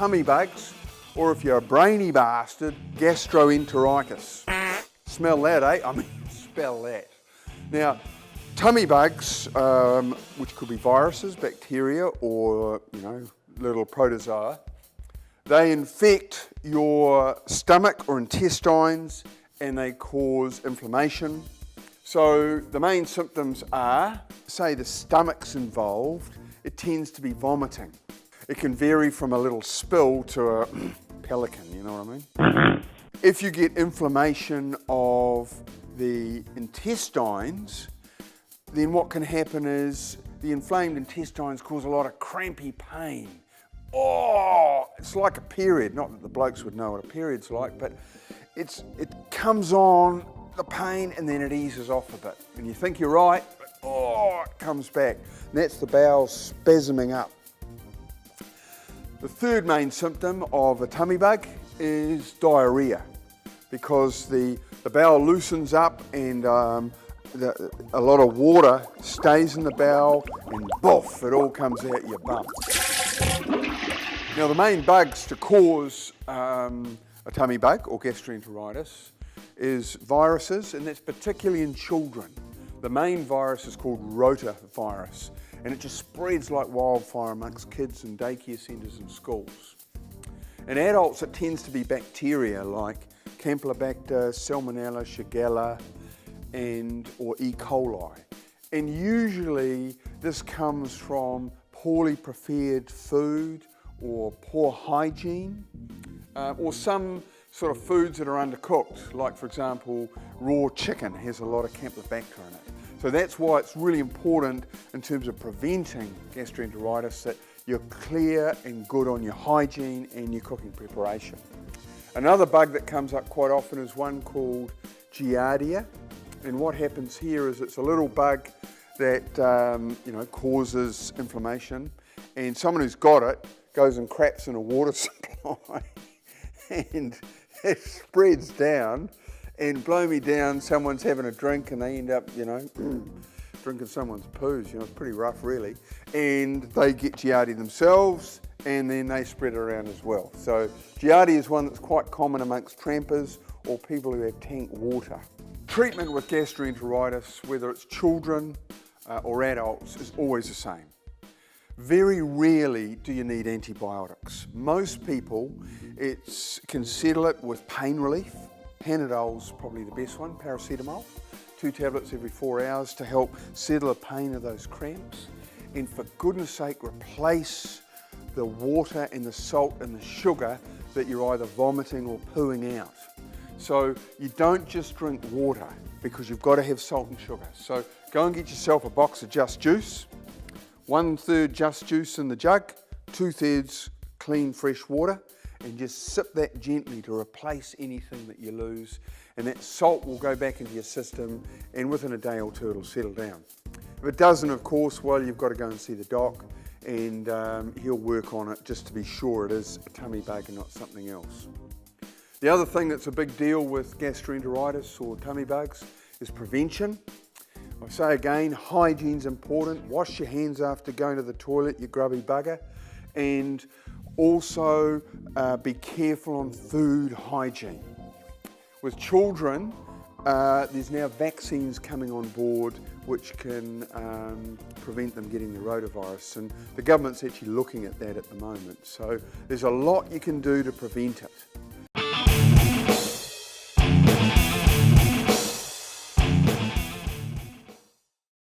tummy bugs, or if you're a brainy bastard, gastroenteritis. Smell that, eh? I mean, spell that. Now, tummy bugs, which could be viruses, bacteria, or, little protozoa, they infect your stomach or intestines and they cause inflammation. So the main symptoms are, say the stomach's involved, it tends to be vomiting. It can vary from a little spill to a pelican, you know what I mean? If you get inflammation of the intestines, then what can happen is the inflamed intestines cause a lot of crampy pain. Oh, it's like a period. Not that the blokes would know what a period's like, but it comes on, the pain, and then it eases off a bit. And you think you're right, but it comes back. And that's the bowels spasming up. The third main symptom of a tummy bug is diarrhea, because the bowel loosens up and a lot of water stays in the bowel and boof, it all comes out your bum. Now the main bugs to cause a tummy bug or gastroenteritis is viruses, and that's particularly in children. The main virus is called rotavirus, and it just spreads like wildfire amongst kids in daycare centres and schools. In adults, it tends to be bacteria like Campylobacter, Salmonella, Shigella, or E. coli. And usually this comes from poorly prepared food or poor hygiene, or some sort of foods that are undercooked, like for example, raw chicken has a lot of Campylobacter in it. So that's why it's really important in terms of preventing gastroenteritis that you're clear and good on your hygiene and your cooking preparation. Another bug that comes up quite often is one called Giardia. And what happens here is it's a little bug that causes inflammation, and someone who's got it goes and craps in a water supply and it spreads down, and blow me down, someone's having a drink and they end up, drinking someone's poos, it's pretty rough really, and they get Giardia themselves and then they spread it around as well. So Giardia is one that's quite common amongst trampers or people who have tank water. Treatment with gastroenteritis, whether it's children or adults, is always the same. Very rarely do you need antibiotics. Most people can settle it with pain relief. Panadol's probably the best one, paracetamol. 2 tablets every 4 hours to help settle the pain of those cramps. And for goodness sake, replace the water and the salt and the sugar that you're either vomiting or pooing out. So you don't just drink water, because you've got to have salt and sugar. So go and get yourself a box of Just Juice. 1/3 Just Juice in the jug, 2/3 clean fresh water, and just sip that gently to replace anything that you lose, and that salt will go back into your system, and within a day or two it'll settle down. If it doesn't, of course, well, you've got to go and see the doc, and he'll work on it just to be sure it is a tummy bug and not something else. The other thing that's a big deal with gastroenteritis or tummy bugs is prevention. I say again, hygiene's important. Wash your hands after going to the toilet, you grubby bugger. And also be careful on food hygiene. With children, there's now vaccines coming on board which can prevent them getting the rotavirus, and the government's actually looking at that at the moment. So there's a lot you can do to prevent it.